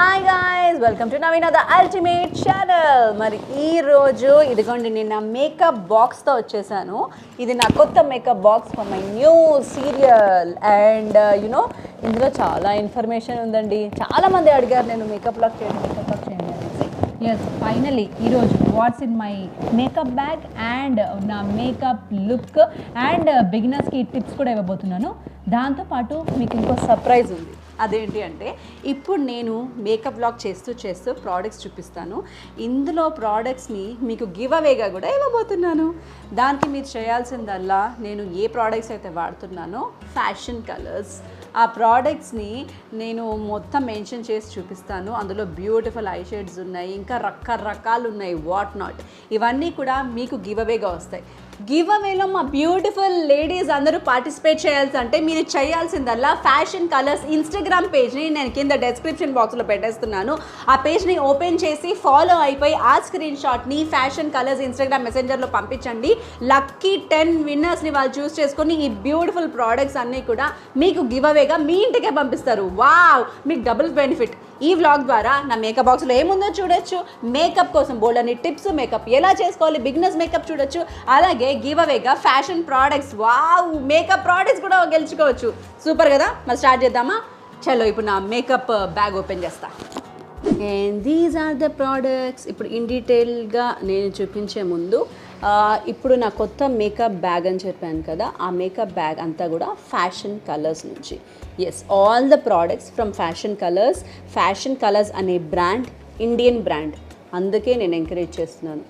Hi guys, welcome to Naveena the ultimate channel. మరి ఈరోజు ఇదిగోండి నేను నా మేకప్ బాక్స్తో వచ్చేసాను. ఇది నా కొత్త makeup box for my new serial and ఇందులో చాలా ఇన్ఫర్మేషన్ ఉందండి. చాలామంది అడిగారు నేను మేకప్ లాక్ చేయండి అనేసి. ఎస్, ఫైనలీ ఈరోజు what's in my makeup bag and నా మేకప్ లుక్ అండ్ బిగినర్స్కి టిప్స్ కూడా ఇవ్వబోతున్నాను. దాంతోపాటు మీకు ఇంకో సర్ప్రైజ్ ఉంది. అదేంటి అంటే ఇప్పుడు నేను మేకప్ బ్లాగ్ చేస్తూ ప్రోడక్ట్స్ చూపిస్తాను. ఇందులో ప్రోడక్ట్స్ని మీకు గివ్ అవేగా కూడా ఇవ్వబోతున్నాను. దానికి మీరు చేయాల్సిందల్లా నేను ఏ ప్రోడక్ట్స్ అయితే వాడుతున్నానో ఫ్యాషన్ కలర్స్, ఆ ప్రోడక్ట్స్ని నేను మొత్తం మెన్షన్ చేసి చూపిస్తాను. అందులో బ్యూటిఫుల్ ఐ షేడ్స్ ఉన్నాయి, ఇంకా రకరకాలు ఉన్నాయి, వాట్ నాట్. ఇవన్నీ కూడా మీకు గివ్ అవేగా వస్తాయి. గివ్ అవేలో మా బ్యూటిఫుల్ లేడీస్ అందరూ పార్టిసిపేట్ చేయాల్సి అంటే మీరు చేయాల్సిందల్లా ఫ్యాషన్ కలర్స్ ఇన్స్టాగ్రామ్ పేజ్ని నేను కింద డిస్క్రిప్షన్ బాక్స్లో పెట్టేస్తున్నాను. ఆ పేజ్ని ఓపెన్ చేసి ఫాలో అయిపోయి ఆ స్క్రీన్ షాట్ని ఫ్యాషన్ కలర్స్ ఇన్స్టాగ్రామ్ మెసెంజర్లో పంపించండి. లక్కీ 10 విన్నర్స్ని వాళ్ళు చూస్ చేసుకొని ఈ బ్యూటిఫుల్ ప్రోడక్ట్స్ అన్నీ కూడా మీకు గివ్ అవేగా మీ ఇంటికే పంపిస్తారు. వావ్, మీకు డబుల్ బెనిఫిట్. ఈ వ్లాగ్ ద్వారా నా మేకప్ బాక్స్లో ఏముందో చూడొచ్చు, మేకప్ కోసం బోల్డ్ అని టిప్స్, మేకప్ ఎలా చేసుకోవాలి, బిగినర్స్ మేకప్ చూడొచ్చు, అలాగే గివ్ అవేగా fashion products, wow makeup products కూడా గెలుచుకోవచ్చు. సూపర్ కదా. మరి స్టార్ట్ చేద్దామా? చలో, ఇప్పుడు నా మేకప్ బ్యాగ్ ఓపెన్ చేస్తా. And these are the products. ఇప్పుడు ఇన్ డీటెయిల్గా నేను చూపించే ముందు ఇప్పుడు నా కొత్త మేకప్ బ్యాగ్ అని చెప్పాను కదా, ఆ మేకప్ బ్యాగ్ అంతా కూడా ఫ్యాషన్ కలర్స్ నుంచి. Yes, all the products from Fashion Colours. Fashion Colours అనే బ్రాండ్ ఇండియన్ బ్రాండ్, అందుకే నేను ఎంకరేజ్ చేస్తున్నాను.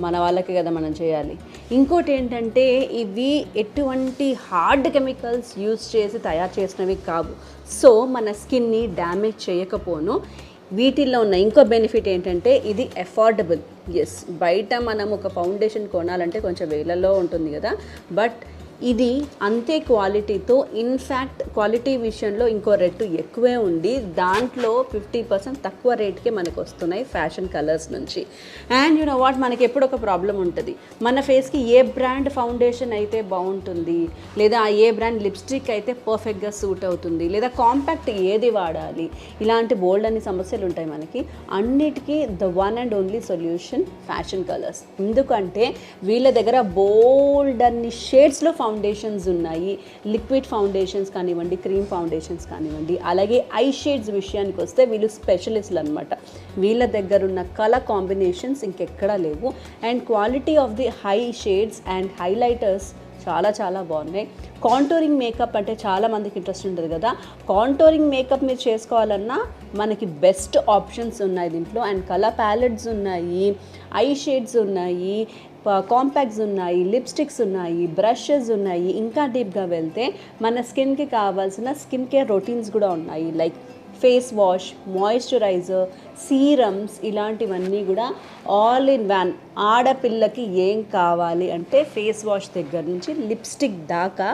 మన వాళ్ళకి కదా మనం చేయాలి. ఇంకోటి ఏంటంటే ఇవి ఎటువంటి హార్డ్ కెమికల్స్ యూజ్ చేసి తయారు చేసినవి కావు. సో మన స్కిన్ని డ్యామేజ్ చేయకపోను. వీటిల్లో ఉన్న ఇంకో బెనిఫిట్ ఏంటంటే ఇది అఫోర్డబుల్. ఎస్, బయట మనం ఒక ఫౌండేషన్ కొనాలంటే కొంచెం వేలలో ఉంటుంది కదా, బట్ ఇది అంతే క్వాలిటీతో, ఇన్ఫ్యాక్ట్ క్వాలిటీ విషయంలో ఇంకో రెట్టు ఎక్కువే ఉండి దాంట్లో 50% తక్కువ రేట్కే మనకు వస్తున్నాయి ఫ్యాషన్ కలర్స్ నుంచి. అండ్ వాట్, మనకి ఎప్పుడు ఒక ప్రాబ్లం ఉంటుంది, మన ఫేస్కి ఏ బ్రాండ్ ఫౌండేషన్ అయితే బాగుంటుంది, లేదా ఏ బ్రాండ్ లిప్స్టిక్ అయితే పర్ఫెక్ట్గా సూట్ అవుతుంది, లేదా కాంపాక్ట్ ఏది వాడాలి, ఇలాంటి బోల్డ్ అన్ని సమస్యలు ఉంటాయి మనకి. అన్నిటికీ the one and only solution fashion colours. ఎందుకంటే వీళ్ళ దగ్గర బోల్డ్ అన్ని షేడ్స్లో ఫౌండేషన్స్ ఉన్నాయి. లిక్విడ్ ఫౌండేషన్స్ కానివ్వండి, క్రీమ్ ఫౌండేషన్స్ కానివ్వండి, అలాగే ఐ షేడ్స్ విషయానికి వస్తే వీళ్ళు స్పెషలిస్టులు అనమాట. వీళ్ళ దగ్గర ఉన్న కలర్ కాంబినేషన్స్ ఇంకెక్కడా లేవు. And quality of the high shades and highlighters చాలా చాలా బాగున్నాయి. కాంటోరింగ్ మేకప్ అంటే చాలా మందికి ఇంట్రెస్ట్ ఉంటుంది కదా, కాంటోరింగ్ మేకప్ మీరు చేసుకోవాలన్నా మనకి బెస్ట్ ఆప్షన్స్ ఉన్నాయి దీంట్లో. అండ్ కలర్ ప్యాలెట్స్ ఉన్నాయి, ఐ షేడ్స్ ఉన్నాయి, కాంపాక్ట్స్ ఉన్నాయి, లిప్స్టిక్స్ ఉన్నాయి, బ్రషెస్ ఉన్నాయి. ఇంకా డీప్గా వెళ్తే మన స్కిన్కి కావాల్సిన స్కిన్ కేర్ రొటీన్స్ కూడా ఉన్నాయి. Like face wash, moisturiser, serums, ఇలాంటివన్నీ కూడా ఆల్ ఇన్ వన్. ఆడపిల్లకి ఏం కావాలి అంటే ఫేస్ వాష్ దగ్గర నుంచి లిప్స్టిక్ దాకా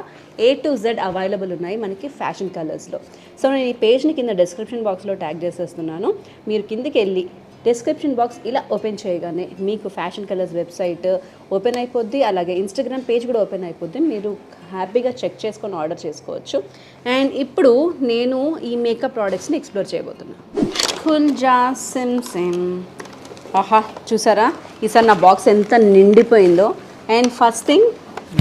A to Z అవైలబుల్ ఉన్నాయి మనకి ఫ్యాషన్ కలర్స్లో. సో నేను ఈ పేజ్ని కింద డిస్క్రిప్షన్ బాక్స్లో ట్యాగ్ చేసేస్తున్నాను. మీరు కిందికి వెళ్ళి డిస్క్రిప్షన్ బాక్స్ ఇలా ఓపెన్ చేయగానే మీకు ఫ్యాషన్ కలర్స్ వెబ్సైట్ ఓపెన్ అయిపోద్ది, అలాగే ఇన్స్టాగ్రామ్ పేజ్ కూడా ఓపెన్ అయిపోద్ది. మీరు హ్యాపీగా చెక్ చేసుకొని ఆర్డర్ చేసుకోవచ్చు. అండ్ ఇప్పుడు నేను ఈ మేకప్ ప్రోడక్ట్స్ని ఎక్స్ప్లోర్ చేయబోతున్నాను. ఖుల్జా సిమ్ సిమ్. ఆహా, చూసారా ఈసారి నా బాక్స్ ఎంత నిండిపోయిందో. అండ్ ఫస్ట్ థింగ్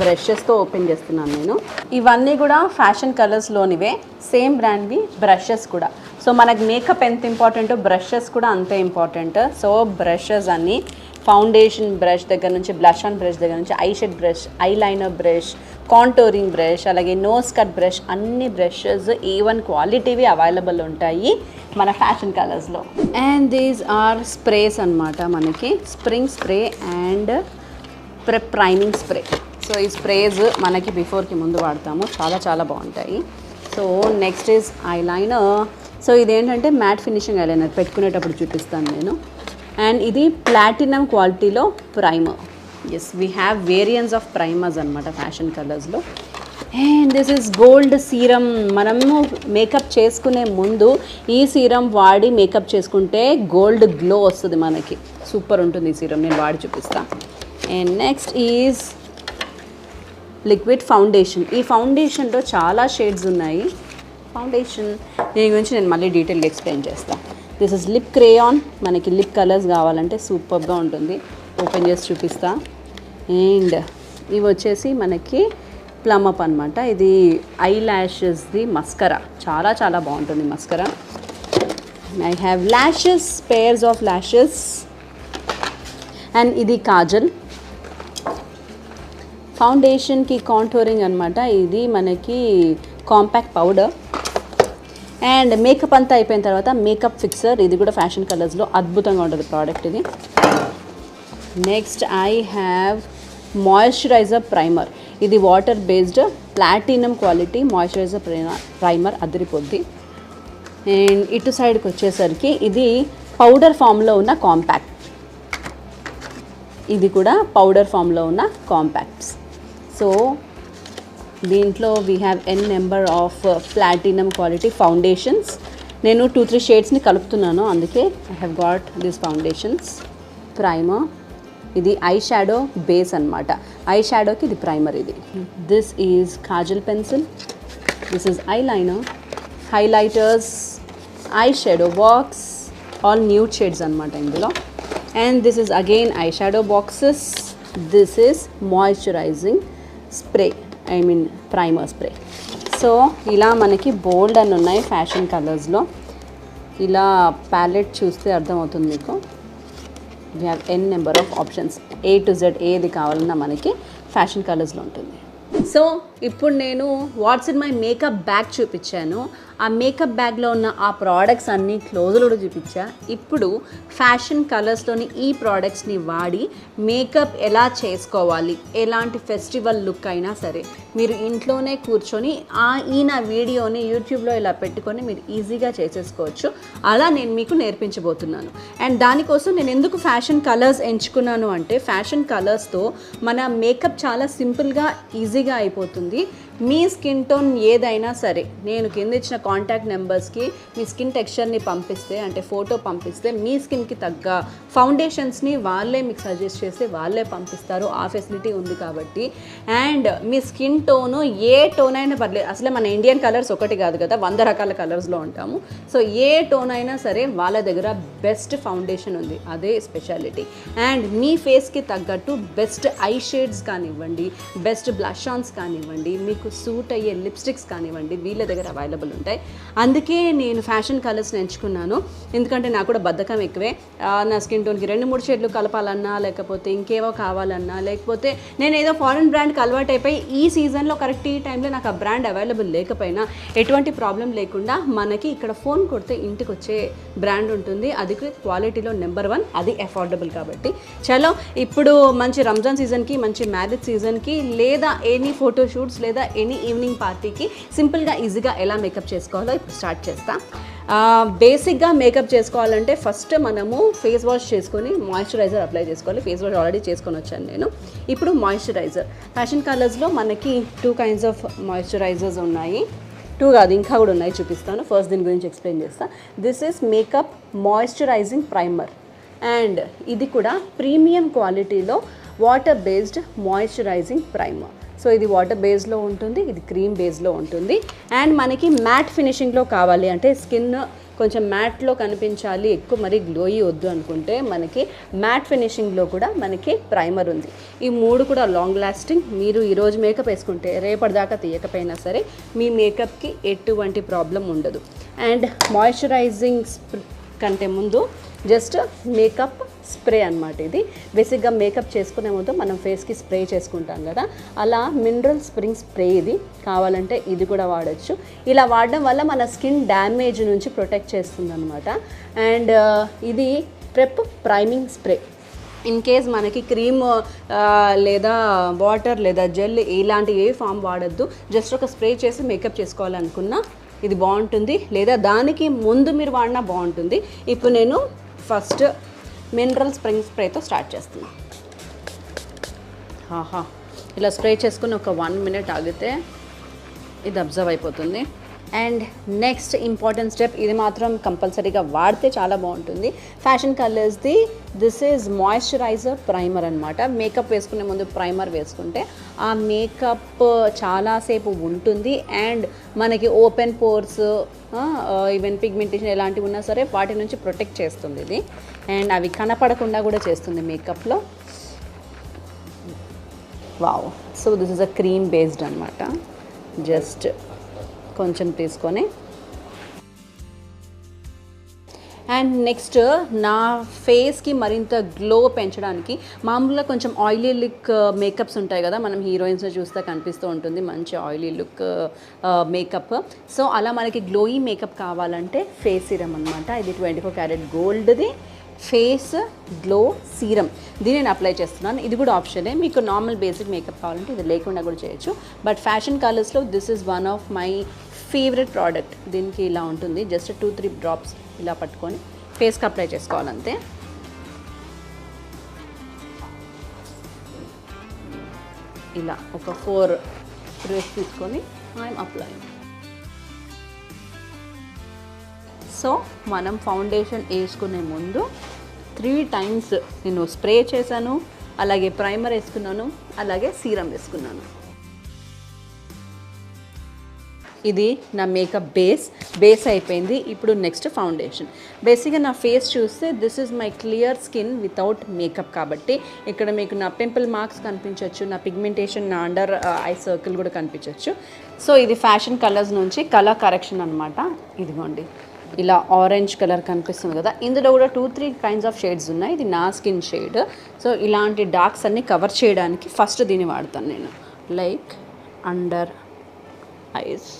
బ్రషెస్తో ఓపెన్ చేస్తున్నాను నేను. ఇవన్నీ కూడా ఫ్యాషన్ కలర్స్లోనివే, సేమ్ బ్రాండ్వి బ్రషెస్ కూడా. సో మనకు మేకప్ ఎంత ఇంపార్టెంటో బ్రషెస్ కూడా అంతే ఇంపార్టెంట్. సో బ్రషెస్ అన్నీ ఫౌండేషన్ బ్రష్ దగ్గర నుంచి, బ్లష్ ఆన్ బ్రష్ దగ్గర నుంచి, eye shade brush, eye liner brush, contouring brush, అలాగే నోస్ కట్ బ్రష్, అన్ని బ్రషెస్ A1 క్వాలిటీవి అవైలబుల్ ఉంటాయి మన ఫ్యాషన్ కలర్స్లో. అండ్ దీస్ ఆర్ స్ప్రేస్ అన్నమాట. మనకి spring spray and priming spray. So ఈ స్ప్రేస్ మనకి బిఫోర్కి ముందు వాడతాము, చాలా చాలా బాగుంటాయి. So next is eye liner. So ఇదేంటంటే మ్యాట్ ఫినిషింగ్ ఐ లైనర్, పెట్టుకునేటప్పుడు చూపిస్తాను నేను. అండ్ ఇది ప్లాటినం క్వాలిటీలో primer. Yes, we have variance of primers అనమాట ఫ్యాషన్ కలర్స్లో. And this is gold serum. మనము మేకప్ చేసుకునే ముందు ఈ సీరమ్ వాడి మేకప్ చేసుకుంటే గోల్డ్ గ్లో వస్తుంది మనకి. సూపర్ ఉంటుంది ఈ సీరమ్, నేను వాడి చూపిస్తాను. And next is liquid foundation. ఈ ఫౌండేషన్లో చాలా షేడ్స్ ఉన్నాయి. ఫౌండేషన్ దీని గురించి నేను మళ్ళీ డీటెయిల్గా ఎక్స్ప్లెయిన్ చేస్తాను. This is lip crayon. మనకి లిప్ కలర్స్ కావాలంటే సూపర్గా ఉంటుంది. ఓపెన్ చేసి చూపిస్తా. అండ్ ఇవి వచ్చేసి మనకి ప్లమ్ అప్ అనమాట. ఇది ఐ ల్యాషెస్ది మస్కరా. చాలా చాలా బాగుంటుంది mascara. I have lashes, pairs of lashes. And ఇది కాజల్. ఫౌండేషన్కి కాంటోరింగ్ అనమాట. ఇది మనకి కాంపాక్ట్ పౌడర్. అండ్ మేకప్ అంతా అయిపోయిన తర్వాత మేకప్ ఫిక్సర్. ఇది కూడా ఫ్యాషన్ కలర్స్లో అద్భుతంగా ఉంటుంది ప్రోడక్ట్ ఇది. Next I have moisturizer primer. ఇది water based platinum quality moisturizer primer అదిరిపోద్ది. అండ్ ఇటు సైడ్కి వచ్చేసరికి ఇది పౌడర్ ఫామ్లో ఉన్న కాంపాక్ట్. ఇది కూడా పౌడర్ ఫామ్లో ఉన్న కాంపాక్ట్స్. సో దీంట్లో we have an number of platinum quality foundations. నేను 2-3 షేడ్స్ని కలుపుతున్నాను, అందుకే I have got this foundations. Primer. ఇది ఐ షాడో బేస్ అనమాట. ఐ షాడోకి ఇది ప్రైమర్. ఇది this is Kajal pencil. This is eye liner, highlighters, eye shadow box, all nude shades అనమాట ఇందులో. And this is again eye shadow boxes. This is moisturising spray, I mean primer spray. So ఇలా మనకి బోల్డ్ అని ఉన్నాయి fashion కలర్స్లో. ఇలా palette చూస్తే అర్థమవుతుంది మీకు. We have an number of options. A to Z ఏది కావాలన్నా మనకి ఫ్యాషన్ కలర్స్లో ఉంటుంది. సో ఇప్పుడు నేను what's in my makeup bag చూపించాను. ఆ మేకప్ బ్యాగ్లో ఉన్న ఆ ప్రోడక్ట్స్ అన్నీ క్లోజ్లో కూడా చూపించా. ఇప్పుడు ఫ్యాషన్ కలర్స్లోని ఈ ప్రోడక్ట్స్ని వాడి మేకప్ ఎలా చేసుకోవాలి, ఎలాంటి ఫెస్టివల్ లుక్ అయినా సరే మీరు ఇంట్లోనే కూర్చొని ఈ నా వీడియోని యూట్యూబ్లో ఇలా పెట్టుకొని మీరు ఈజీగా చేసేసుకోవచ్చు. అలా నేను మీకు నేర్పించబోతున్నాను. అండ్ దానికోసం నేను ఎందుకు ఫ్యాషన్ కలర్స్ ఎంచుకున్నాను అంటే ఫ్యాషన్ కలర్స్తో మన మేకప్ చాలా సింపుల్గా ఈజీగా అయిపోతుంది. మీ స్కిన్ టోన్ ఏదైనా సరే నేను కింద ఇచ్చిన కాంటాక్ట్ నెంబర్స్కి మీ స్కిన్ టెక్స్చర్ని పంపిస్తే, అంటే ఫోటో పంపిస్తే మీ స్కిన్కి తగ్గ ఫౌండేషన్స్ని వాళ్ళే మీకు సజెస్ట్ చేసి వాళ్ళే పంపిస్తారు. ఆ ఫెసిలిటీ ఉంది కాబట్టి. And me skin tone A tone అయినా పర్లేదు. అసలే మన ఇండియన్ కలర్స్ ఒకటి కాదు కదా, 100 రకాల కలర్స్లో ఉంటాము. సో ఏ టోన్ అయినా సరే వాళ్ళ దగ్గర బెస్ట్ ఫౌండేషన్ ఉంది, అదే స్పెషాలిటీ. అండ్ మీ ఫేస్కి తగ్గట్టు బెస్ట్ ఐ షేడ్స్ కానివ్వండి, బెస్ట్ బ్లష్ ఆన్స్ కానివ్వండి, మీకు సూట్ అయ్యే లిప్స్టిక్స్ కానివ్వండి, వీళ్ళ దగ్గర అవైలబుల్ ఉంటాయి. అందుకే నేను ఫ్యాషన్ కలర్స్ని ఎంచుకున్నాను. ఎందుకంటే నాకు కూడా బద్ధకం ఎక్కువే. నా స్కిన్ టోన్కి 2-3 షేడ్లు కలపాలన్నా, లేకపోతే ఇంకేవో కావాలన్నా, లేకపోతే నేను ఏదో ఫారెన్ బ్రాండ్కి అలవాటు అయిపోయి ఈ సీజన్లో కరెక్ట్ ఈ టైంలో నాకు ఆ బ్రాండ్ అవైలబుల్ లేకపోయినా ఎటువంటి ప్రాబ్లం లేకుండా మనకి ఇక్కడ ఫోన్ కొడితే ఇంటికి వచ్చే బ్రాండ్ ఉంటుంది. అది క్వాలిటీలో నెంబర్ 1, అది అఫోర్డబుల్ కాబట్టి. చలో ఇప్పుడు మంచి రంజాన్ సీజన్కి, మంచి మ్యారేజ్ సీజన్కి, లేదా ఎనీ ఫోటో షూట్స్, లేదా ఎనీ ఈవినింగ్ పార్టీకి సింపుల్గా ఈజీగా ఎలా మేకప్ చేసుకోవాలో ఇప్పుడు స్టార్ట్ చేస్తా. బేసిక్గా మేకప్ చేసుకోవాలంటే ఫస్ట్ మనము ఫేస్ వాష్ చేసుకొని మాయిశ్చరైజర్ అప్లై చేసుకోవాలి. ఫేస్ వాష్ ఆల్రెడీ చేసుకొని వచ్చాను నేను. ఇప్పుడు మాయిశ్చరైజర్ ఫ్యాషన్ కలర్స్లో మనకి 2 kinds ఆఫ్ మాయిశ్చరైజర్స్ ఉన్నాయి. 2 కాదు, ఇంకా కూడా ఉన్నాయి, చూపిస్తాను. ఫస్ట్ దీని గురించి ఎక్స్ప్లెయిన్ చేస్తా. This is makeup moisturising primer. And ఇది కూడా ప్రీమియం క్వాలిటీలో water based moisturising primer. So ఇది వాటర్ బేస్లో ఉంటుంది, ఇది క్రీమ్ బేస్లో ఉంటుంది. అండ్ మనకి మ్యాట్ ఫినిషింగ్లో కావాలి అంటే, స్కిన్ కొంచెం మ్యాట్లో కనిపించాలి, ఎక్కువ మరీ గ్లోయి వద్దు అనుకుంటే మనకి మ్యాట్ ఫినిషింగ్లో కూడా మనకి ప్రైమర్ ఉంది. ఈ 3 కూడా లాంగ్ లాస్టింగ్. మీరు ఈరోజు మేకప్ వేసుకుంటే రేపటిదాకా తీయకపోయినా సరే మీ మేకప్కి ఎటువంటి ప్రాబ్లం ఉండదు. అండ్ మాయిశ్చరైజింగ్ కంటే ముందు జస్ట్ మేకప్ స్ప్రే అనమాట. ఇది బేసిక్గా మేకప్ చేసుకునే ముందు మనం ఫేస్కి స్ప్రే చేసుకుంటాం కదా, అలా మినరల్ స్ప్రింగ్ స్ప్రే. ఇది కావాలంటే ఇది కూడా వాడచ్చు. ఇలా వాడడం వల్ల మన స్కిన్ డ్యామేజ్ నుంచి ప్రొటెక్ట్ చేస్తుంది అనమాట. అండ్ ఇది prep priming spray. In case మనకి క్రీమ్ లేదా వాటర్ లేదా జెల్ ఇలాంటి ఏ ఫామ్ వాడద్దు, జస్ట్ ఒక స్ప్రే చేసి మేకప్ చేసుకోవాలనుకున్నా ఇది బాగుంటుంది, లేదా దానికి ముందు మీరు వాడినా బాగుంటుంది. ఇప్పుడు నేను ఫస్ట్ మినరల్ స్ప్రింగ్ స్ప్రేతో స్టార్ట్ చేస్తున్నాను. ఇలా స్ప్రే చేసుకుని ఒక 1 minute ఆగితే ఇది అబ్జర్వ్ అయిపోతుంది. అండ్ నెక్స్ట్ ఇంపార్టెంట్ స్టెప్, ఇది మాత్రం కంపల్సరీగా వాడితే చాలా బాగుంటుంది. ఫ్యాషన్ కలర్స్ది దిస్ ఈజ్ మాయిశ్చరైజర్ ప్రైమర్ అనమాట. మేకప్ వేసుకునే ముందు ప్రైమర్ వేసుకుంటే ఆ మేకప్ చాలాసేపు ఉంటుంది అండ్ మనకి ఓపెన్ పోర్స్ ఈవెన్ పిగ్మెంటేషన్ ఎలాంటివి ఉన్నా సరే వాటి నుంచి ప్రొటెక్ట్ చేస్తుంది ఇది. అండ్ అవి కనపడకుండా కూడా చేస్తుంది మేకప్లో. Wow. So this is a cream based అనమాట. జస్ట్ కొంచెం తీసుకొని అండ్ నెక్స్ట్ నా ఫేస్కి మరింత గ్లో పెంచడానికి మామూలుగా కొంచెం ఆయిలీ లుక్ మేకప్స్ ఉంటాయి కదా, మనం హీరోయిన్స్ని చూస్తే కనిపిస్తూ ఉంటుంది మంచి ఆయిలీ లుక్ మేకప్. సో అలా మనకి గ్లోయి మేకప్ కావాలంటే ఫేస్ సీరం అనమాట. ఇది 24 క్యారెట్ గోల్డ్ది ఫేస్ గ్లో సీరం. దీన్ని నేను అప్లై చేస్తున్నాను. ఇది కూడా ఆప్షనే, మీకు నార్మల్ బేసిక్ మేకప్ కావాలంటే ఇది లేకుండా కూడా చేయొచ్చు. బట్ ఫ్యాషన్ కలర్స్లో this is one of my favourite product. దీనికి ఇలా ఉంటుంది, జస్ట్ 2-3 డ్రాప్స్ ఇలా పట్టుకొని ఫేస్కి అప్లై చేసుకోవాలంతే. ఇలా ఒక 4 డ్రాప్స్ తీసుకొని ఐఎమ్ అప్లైయింగ్. సో మనం ఫౌండేషన్ వేసుకునే ముందు 3 times నేను స్ప్రే చేశాను, అలాగే ప్రైమర్ వేసుకున్నాను, అలాగే సీరం వేసుకున్నాను. ఇది నా మేకప్ బేస్ అయిపోయింది. ఇప్పుడు నెక్స్ట్ ఫౌండేషన్. బేసిక్గా నా ఫేస్ చూస్తే this is my clear skin without makeup కాబట్టి ఇక్కడ మీకు నా పింపుల్ మార్క్స్ కనిపించవచ్చు, నా పిగ్మెంటేషన్, నా అండర్ ఐ సర్కిల్ కూడా కనిపించవచ్చు. సో ఇది ఫ్యాషన్ కలర్స్ నుంచి కలర్ కరెక్షన్ అనమాట. ఇదిగోండి ఇలా ఆరెంజ్ కలర్ కనిపిస్తుంది కదా, ఇందులో కూడా 2-3 kinds ఆఫ్ షేడ్స్ ఉన్నాయి. ఇది నా స్కిన్ షేడ్. సో ఇలాంటి డార్క్స్ అన్నీ కవర్ చేయడానికి ఫస్ట్ దీన్ని వాడతాను నేను. లైక్ అండర్ ఐస్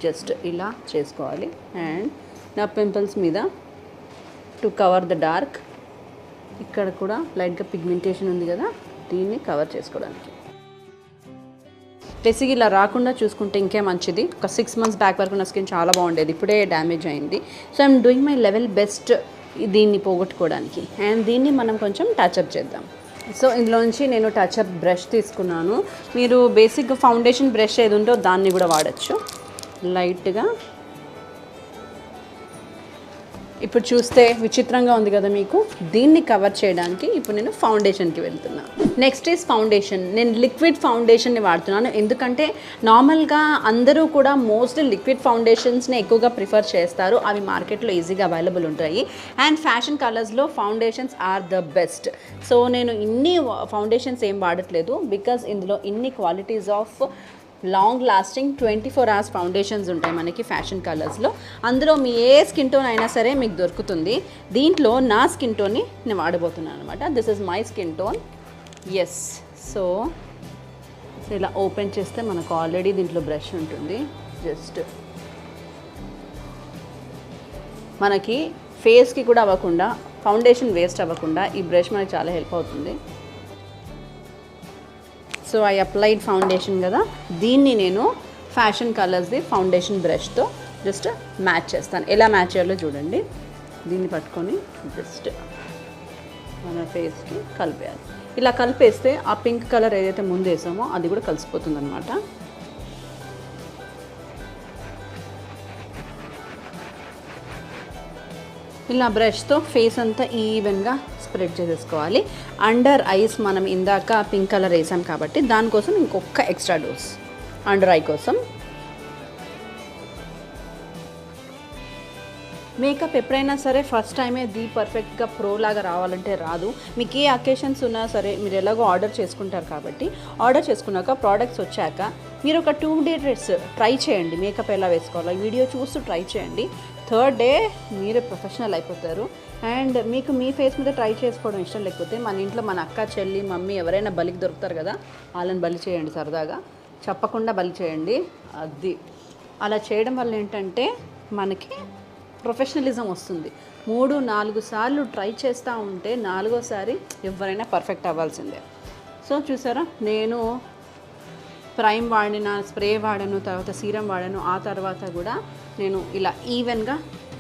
జస్ట్ ఇలా చేసుకోవాలి. అండ్ నా పింపుల్స్ మీద టు కవర్ ద డార్క్, ఇక్కడ కూడా లైట్గా పిగ్మెంటేషన్ ఉంది కదా, దీన్ని కవర్ చేసుకోవడానికి. బేసిక్ ఇలా రాకుండా చూసుకుంటే ఇంకే మంచిది. ఒక 6 months బ్యాక్ వరకు నా స్కిన్ చాలా బాగుండేది, ఇప్పుడే డ్యామేజ్ అయింది. So I'm doing my level best దీన్ని పోగొట్టుకోవడానికి. అండ్ దీన్ని మనం కొంచెం టచ్అప్ చేద్దాం. సో ఇందులోంచి నేను టచ్అప్ బ్రష్ తీసుకున్నాను. మీరు బేసిక్గా ఫౌండేషన్ బ్రష్ ఏది ఉందో దాన్ని కూడా వాడచ్చు. లైట్గా ఇప్పుడు చూస్తే విచిత్రంగా ఉంది కదా మీకు, దీన్ని కవర్ చేయడానికి ఇప్పుడు నేను ఫౌండేషన్కి వెళ్తున్నాను. Next is foundation. నేను లిక్విడ్ ఫౌండేషన్ని వాడుతున్నాను, ఎందుకంటే నార్మల్గా అందరూ కూడా మోస్ట్లీ లిక్విడ్ ఫౌండేషన్స్ని ఎక్కువగా ప్రిఫర్ చేస్తారు. అవి మార్కెట్లో ఈజీగా అవైలబుల్ ఉంటాయి. అండ్ ఫ్యాషన్ కలర్స్లో foundations are the best. So నేను ఇన్ని ఫౌండేషన్స్ ఏం వాడట్లేదు, బికాజ్ ఇందులో ఇన్ని qualities of long lasting 24 hours foundations ఉంటాయి మనకి ఫ్యాషన్ కలర్స్లో. అందులో మీ ఏ స్కిన్ టోన్ అయినా సరే మీకు దొరుకుతుంది. దీంట్లో నా స్కిన్ టోన్ని నేను వాడబోతున్నాను అనమాట. This is my skin tone. Yes. So ఇలా ఓపెన్ చేస్తే మనకు ఆల్రెడీ దీంట్లో బ్రష్ ఉంటుంది. జస్ట్ మనకి ఫేస్కి కూడా అవ్వకుండా, ఫౌండేషన్ వేస్ట్ అవ్వకుండా ఈ బ్రష్ మనకి చాలా హెల్ప్ అవుతుంది. సో ఐ అప్లైడ్ ఫౌండేషన్ కదా, దీన్ని నేను ఫ్యాషన్ కలర్స్ది ఫౌండేషన్ బ్రష్తో జస్ట్ మ్యాచ్ చేస్తాను. ఎలా మ్యాచ్ చేయాలో చూడండి. దీన్ని పట్టుకొని జస్ట్ మన ఫేస్కి కలిపేయాలి. ఇలా కలిపేస్తే ఆ పింక్ కలర్ ఏదైతే ముందు వేసామో అది కూడా కలిసిపోతుంది అనమాట. ఇలా బ్రష్తో ఫేస్ అంతా ఈవెన్గా స్ప్రెడ్ చేసేసుకోవాలి. అండర్ ఐస్ మనం ఇందాక పింక్ కలర్ వేసాం కాబట్టి దానికోసం ఇంకొక ఎక్స్ట్రా డోస్ అండర్ ఐ కోసం. మేకప్ ఎప్పుడైనా సరే ఫస్ట్ టైమే పర్ఫెక్ట్గా ప్రో లాగా రావాలంటే రాదు. మీకు ఏ అకేషన్స్ ఉన్నా సరే మీరు ఎలాగో ఆర్డర్ చేసుకుంటారు కాబట్టి ఆర్డర్ చేసుకున్నాక ప్రోడక్ట్స్ వచ్చాక మీరు ఒక 2 days ట్రై చేయండి మేకప్ ఎలా వేసుకోవాలో, వీడియో చూస్తూ ట్రై చేయండి. 3rd day మీరే ప్రొఫెషనల్ అయిపోతారు. అండ్ మీకు మీ ఫేస్ మీద ట్రై చేసుకోవడం ఇష్టం లేకపోతే మన ఇంట్లో మన అక్క, చెల్లి, మమ్మీ ఎవరైనా బలికి దొరుకుతారు కదా, వాళ్ళని బలి చేయండి. సరదాగా చెప్పకుండా బలి చేయండి. అది అలా చేయడం వల్ల ఏంటంటే మనకి ప్రొఫెషనలిజం వస్తుంది. 3-4 సార్లు ట్రై చేస్తూ ఉంటే 4వసారి ఎవరైనా పర్ఫెక్ట్ అవ్వాల్సిందే. సో చూసారా, నేను ప్రైమ్ వాడిన, స్ప్రే వాడాను, తర్వాత సీరం వాడాను, ఆ తర్వాత కూడా నేను ఇలా ఈవెన్గా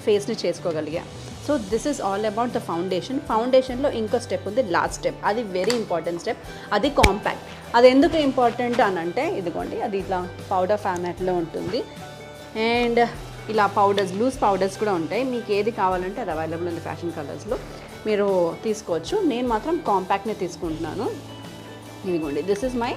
ఫేస్ని చేసుకోగలిగా. So this is all about the foundation. ఫౌండేషన్లో ఇంకో స్టెప్ ఉంది, లాస్ట్ స్టెప్. అది వెరీ ఇంపార్టెంట్ స్టెప్. అది కాంపాక్ట్. అది ఎందుకు ఇంపార్టెంట్ అని అంటే ఇదిగోండి, అది ఇట్లా పౌడర్ ఫార్మాట్లో ఉంటుంది. అండ్ ఇలా పౌడర్స్, లూజ్ పౌడర్స్ కూడా ఉంటాయి. మీకు ఏది కావాలంటే అది అవైలబుల్ ఉంది ఫ్యాషన్ కలర్స్లో, మీరు తీసుకోవచ్చు. నేను మాత్రం కాంపాక్ట్నే తీసుకుంటున్నాను. ఇదిగోండి, this is my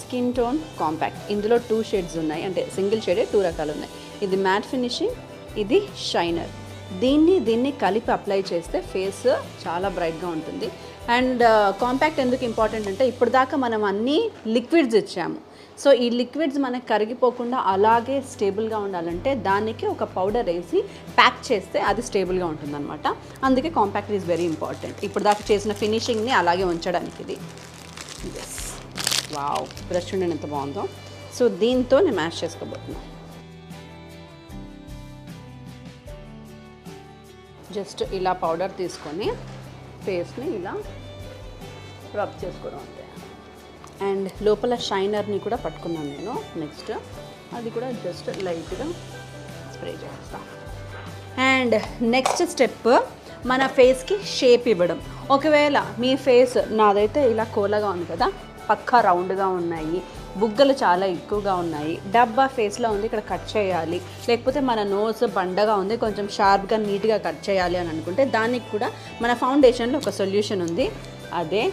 skin tone compact. ఇందులో 2 షేడ్స్ ఉన్నాయి, అంటే సింగిల్ షేడే 2 రకాలు ఉన్నాయి. ఇది మ్యాట్ ఫినిషింగ్, ఇది షైనర్. దీన్ని కలిపి అప్లై చేస్తే ఫేస్ చాలా బ్రైట్గా ఉంటుంది. అండ్ కాంపాక్ట్ ఎందుకు ఇంపార్టెంట్ అంటే ఇప్పుడు దాకా మనం అన్నీ లిక్విడ్స్ ఇచ్చాము. సో ఈ లిక్విడ్స్ మనకు కరిగిపోకుండా అలాగే స్టేబుల్గా ఉండాలంటే దానికి ఒక పౌడర్ వేసి ప్యాక్ చేస్తే అది స్టేబుల్గా ఉంటుందన్నమాట. అందుకే కాంపాక్ట్ ఈజ్ వెరీ ఇంపార్టెంట్. ఇప్పుడు దాకా చేసిన ఫినిషింగ్ని అలాగే ఉంచడానికి ఇది. ఎస్, వావ్, బ్రష్ ఉండే ఎంత బాగుందో. సో దీంతో నేను మ్యాష్ చేసుకోబోతున్నాను. జస్ట్ ఇలా పౌడర్ తీసుకొని ఫేస్ని ఇలా రబ్ చేసుకోవడం అంతే. అండ్ లోపల షైనర్ని కూడా పట్టుకున్నాను నేను. నెక్స్ట్ అది కూడా జస్ట్ లైట్గా స్ప్రే చేస్తాను. అండ్ నెక్స్ట్ స్టెప్ మన ఫేస్కి షేప్ ఇవ్వడం. ఒకవేళ మీ ఫేస్, నాదైతే ఇలా కోలగా ఉంది కదా, పక్కా రౌండ్గా ఉన్నాయి, బుగ్గలు చాలా ఎక్కువగా ఉన్నాయి, డబ్బా ఫేస్లో ఉంది, ఇక్కడ కట్ చేయాలి, లేకపోతే మన నోస్ బండగా ఉంది, కొంచెం షార్ప్గా నీట్గా కట్ చేయాలి అని అనుకుంటే దానికి కూడా మన ఫౌండేషన్లో ఒక సొల్యూషన్ ఉంది. అదే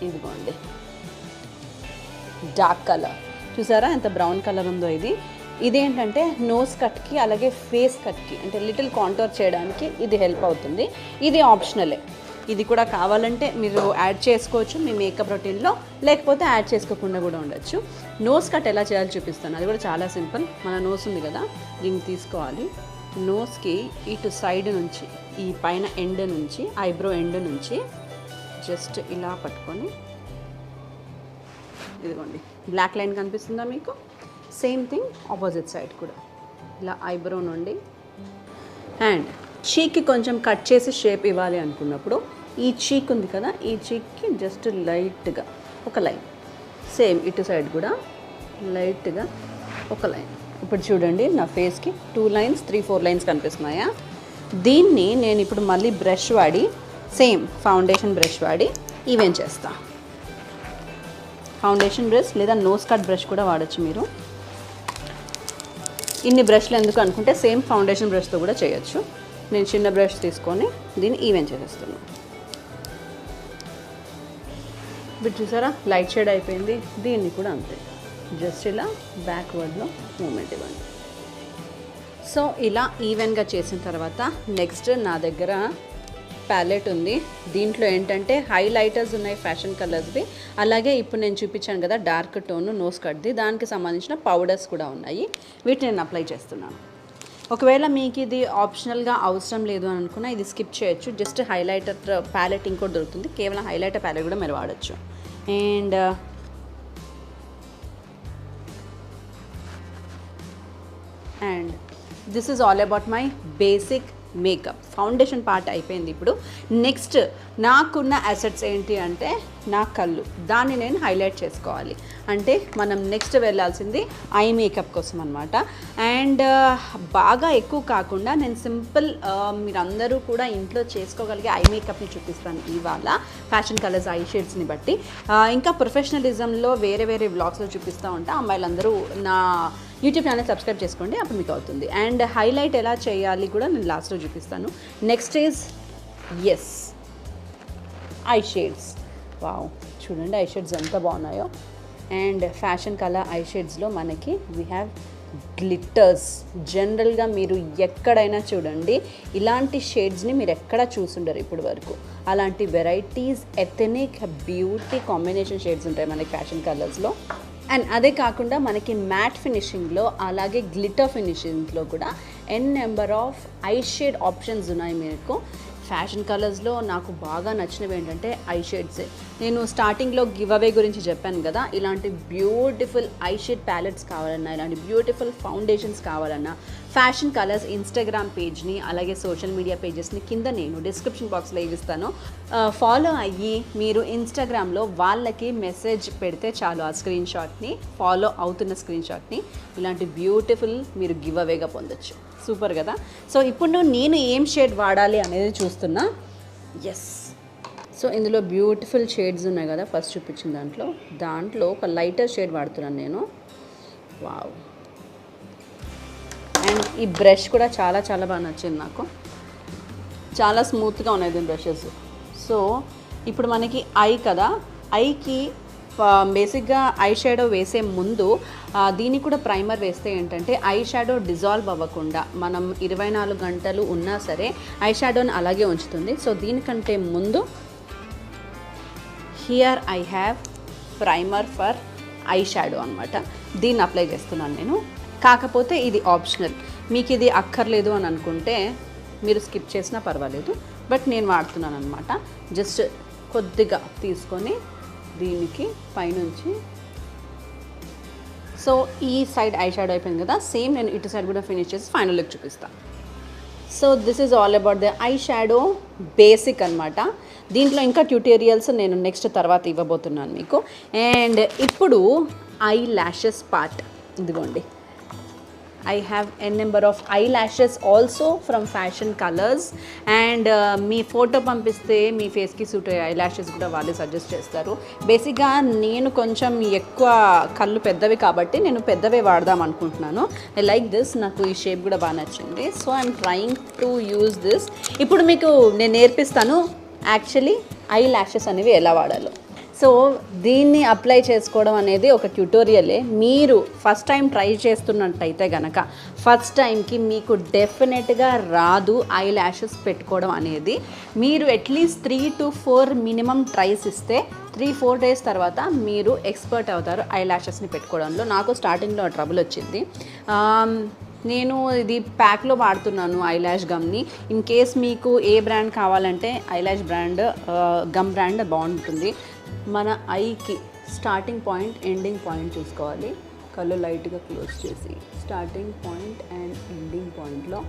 ఇదిగోండి, డార్క్ కలర్. చూసారా ఎంత బ్రౌన్ కలర్ ఉందో ఇది. ఇదేంటంటే నోస్ కట్కి అలాగే ఫేస్ కట్కి, అంటే లిటిల్ కాంటోర్ చేయడానికి ఇది హెల్ప్ అవుతుంది. ఇది ఆప్షనలే. ఇది కూడా కావాలంటే మీరు యాడ్ చేసుకోవచ్చు మీ మేకప్ రొటీన్లో, లేకపోతే యాడ్ చేసుకోకుండా కూడా ఉండొచ్చు. నోస్ కట్ ఎలా చేయాలో చూపిస్తాను. అది కూడా చాలా సింపుల్. మన నోస్ ఉంది కదా, దీన్ని తీసుకోవాలి. నోస్కి ఇటు సైడ్ నుంచి, ఈ పైన ఎండ్ నుంచి, ఐబ్రో ఎండ్ నుంచి జస్ట్ ఇలా పట్టుకొని, ఇదిగోండి బ్లాక్ లైన్ కనిపిస్తుందా మీకు? సేమ్ థింగ్ ఆపోజిట్ సైడ్ కూడా ఇలా ఐబ్రో నుండి. అండ్ చీక్కి కొంచెం కట్ చేసి షేప్ ఇవ్వాలి అనుకున్నప్పుడు ఈ చీక్ ఉంది కదా, ఈ చీక్కి జస్ట్ లైట్గా ఒక లైన్, సేమ్ ఇటు సైడ్ కూడా లైట్గా ఒక లైన్. ఇప్పుడు చూడండి నా ఫేస్కి 2 లైన్స్ 3-4 లైన్స్ కనిపిస్తున్నాయా? దీన్ని నేను ఇప్పుడు మళ్ళీ బ్రష్ వాడి, సేమ్ ఫౌండేషన్ బ్రష్ వాడి ఈవెన్ చేస్తా. ఫౌండేషన్ బ్రష్ లేదా నోస్ కట్ బ్రష్ కూడా వాడచ్చు మీరు. ఇన్ని బ్రష్లు ఎందుకు అనుకుంటే సేమ్ ఫౌండేషన్ బ్రష్తో కూడా చేయొచ్చు. నేను చిన్న బ్రష్ తీసుకొని దీన్ని ఈవెన్ చేసేస్తున్నాను. ఇప్పుడు చూసారా లైట్ షేడ్ అయిపోయింది. దీన్ని కూడా అంతే, జస్ట్ ఇలా బ్యాక్వర్డ్లో మూమెంట్ ఇవ్వండి. సో ఇలా ఈవెన్గా చేసిన తర్వాత నెక్స్ట్ నా దగ్గర ప్యాలెట్ ఉంది. దీంట్లో ఏంటంటే హైలైటర్స్ ఉన్నాయి ఫ్యాషన్ కలర్స్వి, అలాగే ఇప్పుడు నేను చూపించాను కదా డార్క్ టోన్ నోస్ కట్ది, దానికి సంబంధించిన పౌడర్స్ కూడా ఉన్నాయి. వీటిని నేను అప్లై చేస్తున్నాను. ఒకవేళ మీకు ఇది ఆప్షనల్గా అవసరం లేదు అని అనుకున్నా ఇది స్కిప్ చేయొచ్చు. జస్ట్ హైలైటర్ ప్యాలెట్ ఇంకోటి దొరుకుతుంది, కేవలం హైలైటర్ ప్యాలెట్ కూడా మీరు వాడచ్చు. And this is all about my basic makeup. Foundation part అయిపోయింది. ఇప్పుడు నెక్స్ట్ నాకున్న అసెట్స్ ఏంటి అంటే నా కళ్ళు, దాన్ని నేను హైలైట్ చేసుకోవాలి. అంటే మనం నెక్స్ట్ వెళ్ళాల్సింది ఐ మేకప్ కోసం అనమాట. అండ్ బాగా ఎక్కువ కాకుండా నేను సింపుల్ మీరందరూ కూడా ఇంట్లో చేసుకోగలిగే ఐ మేకప్ని చూపిస్తాను ఇవాళ, ఫ్యాషన్ కలర్స్ ఐ షేడ్స్ని బట్టి. ఇంకా ప్రొఫెషనలిజంలో వేరే వేరే వ్లాగ్స్లో చూపిస్తూ ఉంటా. అమ్మాయిలందరూ నా యూట్యూబ్ ఛానల్ సబ్స్క్రైబ్ చేసుకోండి, అప్పుడు మీకు అవుతుంది. అండ్ హైలైట్ ఎలా చేయాలి కూడా నేను లాస్ట్లో చూపిస్తాను. Next is yes eye shades. Wow, చూడండి ఐ షేడ్స్ ఎంత బాగున్నాయో. అండ్ ఫ్యాషన్ కలర్ ఐ షేడ్స్లో మనకి వీ హ్యావ్ గ్లిట్టర్స్. జనరల్గా మీరు ఎక్కడైనా చూడండి ఇలాంటి షేడ్స్ని మీరు ఎక్కడ చూసుండరు ఇప్పటి వరకు. అలాంటి varieties, ethnic, beauty combination shades ఉంటాయి మనకి ఫ్యాషన్ కలర్స్లో. అండ్ అదే కాకుండా మనకి మ్యాట్ ఫినిషింగ్లో అలాగే గ్లిటర్ ఫినిషింగ్లో కూడా number of eye shade options ఉన్నాయి మీకు. ఫ్యాషన్ కలర్స్లో నాకు బాగా నచ్చినవి ఏంటంటే ఐ షేడ్సే. నేను స్టార్టింగ్లో గివ్ అవే గురించి చెప్పాను కదా, ఇలాంటి బ్యూటిఫుల్ ఐ షేడ్ ప్యాలెట్స్ కావాలన్నా, ఇలాంటి బ్యూటిఫుల్ ఫౌండేషన్స్ కావాలన్నా ఫ్యాషన్ కలర్స్ ఇన్స్టాగ్రామ్ పేజ్ని అలాగే సోషల్ మీడియా పేజెస్ని కింద నేను డిస్క్రిప్షన్ బాక్స్లో ఇస్తాను. ఫాలో అయ్యి మీరు ఇన్స్టాగ్రామ్లో వాళ్ళకి మెసేజ్ పెడితే చాలు, ఆ స్క్రీన్ షాట్ని, ఫాలో అవుతున్న స్క్రీన్ షాట్ని ఇలాంటి బ్యూటిఫుల్ మీరు గివ్ అవేగా పొందొచ్చు. సూపర్ కదా. సో ఇప్పుడు నేను ఏం షేడ్ వాడాలి అనేది చూస్తున్నా. ఎస్, సో ఇందులో బ్యూటిఫుల్ షేడ్స్ ఉన్నాయి కదా, ఫస్ట్ చూపించిన దాంట్లో ఒక లైటర్ షేడ్ వాడుతున్నాను నేను. వావ్. అండ్ ఈ బ్రష్ కూడా చాలా చాలా బాగా నచ్చింది నాకు, చాలా స్మూత్గా ఉన్నాయి దీని బ్రషెస్. సో ఇప్పుడు మనకి ఐ కదా, ఐకి బేసిక్గా ఐ షాడో వేసే ముందు దీనికి కూడా ప్రైమర్ వేస్తే ఏంటంటే ఐ షాడో డిజాల్వ్ అవ్వకుండా మనం 24 గంటలు ఉన్నా సరే ఐ షాడోని అలాగే ఉంచుతుంది. సో దీనికంటే ముందు here I have primer for eye shadow అనమాట, దీన్ని అప్లై చేస్తున్నాను నేను. కాకపోతే ఇది ఆప్షనల్, మీకు ఇది అక్కర్లేదు అని అనుకుంటే మీరు స్కిప్ చేసినా పర్వాలేదు, బట్ నేను వాడుతున్నాను అనమాట. జస్ట్ కొద్దిగా తీసుకొని దీనికి పైనుంచి, సో ఈ సైడ్ ఐ షాడో అయిపోయింది కదా, సేమ్ నేను ఇటు సైడ్ కూడా ఫినిష్ చేసి ఫైనల్ లుక్ చూపిస్తాను. So this is all about the eye shadow basic అనమాట. దీంట్లో ఇంకా ట్యూటోరియల్స్ నేను నెక్స్ట్ తర్వాత ఇవ్వబోతున్నాను మీకు. అండ్ ఇప్పుడు ఐ ల్యాషెస్ పార్ట్, ఇదిగోండి. I have n number of eyelashes also from Fashion Colors, and me photo పంపిస్తే మీ ఫేస్కి సూట్ అయ్యే ఐలాషెస్ కూడా వాళ్ళే సజెస్ట్ చేస్తారు. బేసిక్గా నేను కొంచెం ఎక్కువ కళ్ళు పెద్దవి కాబట్టి నేను పెద్దవే వాడదాం అనుకుంటున్నాను. ఐ లైక్ దిస్, నాకు ఈ షేప్ కూడా బాగా నచ్చింది. So I'm trying to use this. ఇప్పుడు మీకు నేను నేర్పిస్తాను యాక్చువల్లీ ఐ ల్యాషెస్ అనేవి ఎలా వాడాలో. సో దీన్ని అప్లై చేసుకోవడం అనేది ఒక ట్యూటోరియలే. మీరు ఫస్ట్ టైం ట్రై చేస్తున్నట్టయితే కనుక ఫస్ట్ టైంకి మీకు డెఫినెట్గా రాదు ఐ ల్యాషెస్ పెట్టుకోవడం అనేది. మీరు అట్లీస్ట్ 3 to 4 మినిమం ట్రైస్ ఇస్తే 3-4 డేస్ తర్వాత మీరు ఎక్స్పర్ట్ అవుతారు ఐ ల్యాషెస్ని పెట్టుకోవడంలో. నాకు స్టార్టింగ్లో ట్రబుల్ వచ్చింది. నేను ఇది ప్యాక్లో వాడుతున్నాను ఐ ల్యాష్ గమ్ని. ఇన్ కేస్ మీకు ఏ బ్రాండ్ కావాలంటే eyelash brand gum brand బాగుంటుంది. మన ఐకి స్టార్టింగ్ పాయింట్ ఎండింగ్ పాయింట్ చూసుకోవాలి. కళ్ళు లైట్గా క్లోజ్ చేసి స్టార్టింగ్ పాయింట్ అండ్ ఎండింగ్ పాయింట్లో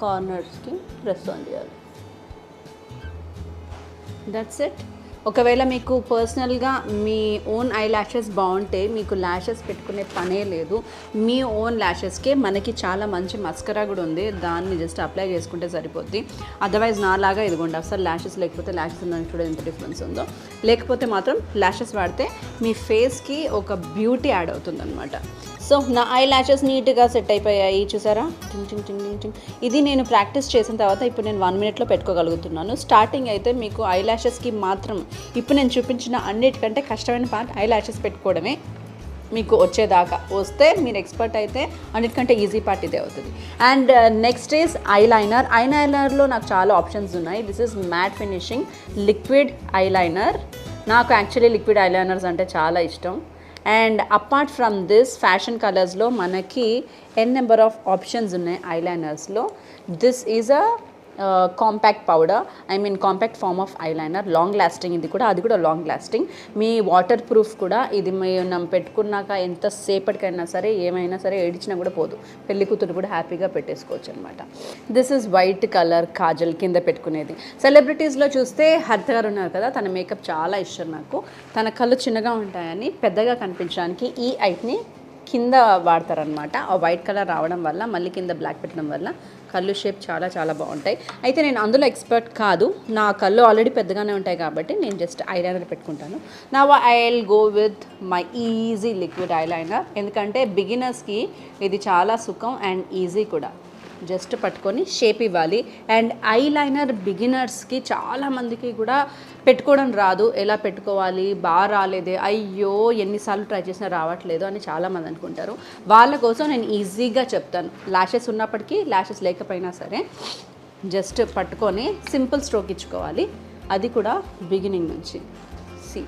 కార్నర్స్కి ప్రెస్ ఆన్ చేయాలి. That's it. ఒకవేళ మీకు పర్సనల్గా మీ ఓన్ ఐ ల్యాషెస్ బాగుంటే మీకు ల్యాషెస్ పెట్టుకునే పనే లేదు. మీ ఓన్ ల్యాషెస్కే మనకి చాలా మంచి మస్కరా కూడా ఉంది, దాన్ని జస్ట్ అప్లై చేసుకుంటే సరిపోద్ది. అదర్వైజ్ నాలాగా ఇదిగోండి, అసలు ల్యాషెస్ లేకపోతే ల్యాషెస్ ఉన్న చూడ ఎంత డిఫరెన్స్ ఉందో. లేకపోతే మాత్రం ల్యాషెస్ వాడితే మీ ఫేస్కి ఒక బ్యూటీ యాడ్ అవుతుంది అనమాట. సో నా ఐ ల్యాషెస్ నీట్గా సెట్ అయిపోయాయి, చూసారా? టింగ్ టింగ్ టింగ్ టింగ్ టింగ్. ఇది నేను ప్రాక్టీస్ చేసిన తర్వాత ఇప్పుడు నేను 1 minute పెట్టుకోగలుగుతున్నాను. స్టార్టింగ్ అయితే మీకు ఐ ల్యాషెస్కి మాత్రం ఇప్పుడు నేను చూపించిన అన్నిటికంటే కష్టమైన పార్ట్ ఐ ల్యాషెస్ పెట్టుకోవడమే. మీకు వచ్చేదాకా వస్తే మీరు ఎక్స్పర్ట్ అయితే అన్నిటికంటే ఈజీ పార్ట్ ఇదే అవుతుంది. And next is eyeliner. ఐలైనర్లో నాకు చాలా ఆప్షన్స్ ఉన్నాయి. This is matte finishing liquid eyeliner. నాకు యాక్చువల్లీ లిక్విడ్ ఐలైనర్స్ అంటే చాలా ఇష్టం. And apart from this fashion కలర్స్లో మనకి ఎన్ నెంబర్ ఆఫ్ ఆప్షన్స్ ఉన్నాయి ఐలైనర్స్లో. This is a compact powder, compact form of eyeliner. Long lasting ఇది కూడా, అది కూడా లాంగ్ లాస్టింగ్. మీ వాటర్ ప్రూఫ్ కూడా. ఇది మనం పెట్టుకున్నాక ఎంతసేపటికైనా సరే ఏమైనా సరే ఏడిచినా కూడా పోదు. పెళ్లి కూతురు కూడా హ్యాపీగా పెట్టేసుకోవచ్చు అనమాట. This is white colour Kajal కింద పెట్టుకునేది. సెలబ్రిటీస్లో చూస్తే హరిత గారు ఉన్నారు కదా, తన మేకప్ చాలా ఇష్టం నాకు. తన కళ్ళు చిన్నగా ఉంటాయని పెద్దగా కనిపించడానికి ఈ ఐట్ని కింద వాడతారనమాట. ఆ వైట్ కలర్ రావడం వల్ల, మళ్ళీ కింద బ్లాక్ పెట్టడం వల్ల కళ్ళు షేప్ చాలా చాలా బాగుంటాయి. అయితే నేను అందులో ఎక్స్పర్ట్ కాదు, నా కళ్ళు ఆల్రెడీ పెద్దగానే ఉంటాయి కాబట్టి నేను జస్ట్ ఐలైనర్ పెట్టుకుంటాను. నా I will go with my easy liquid eyeliner. ఎందుకంటే బిగినర్స్కి ఇది చాలా సుఖం అండ్ ఈజీ కూడా. జస్ట్ పట్టుకొని షేప్ ఇవ్వాలి. అండ్ ఐలైనర్ బిగినర్స్కి చాలామందికి కూడా పెట్టుకోవడం రాదు. ఎలా పెట్టుకోవాలి, బాగా రాలేదే, అయ్యో ఎన్నిసార్లు ట్రై చేసినా రావట్లేదు అని చాలామంది అనుకుంటారు. వాళ్ళ కోసం నేను ఈజీగా చెప్తాను. ల్యాషెస్ ఉన్నప్పటికీ ల్యాషెస్ లేకపోయినా సరే జస్ట్ పట్టుకొని సింపుల్ స్ట్రోక్ ఇచ్చుకోవాలి, అది కూడా బిగినింగ్ నుంచి.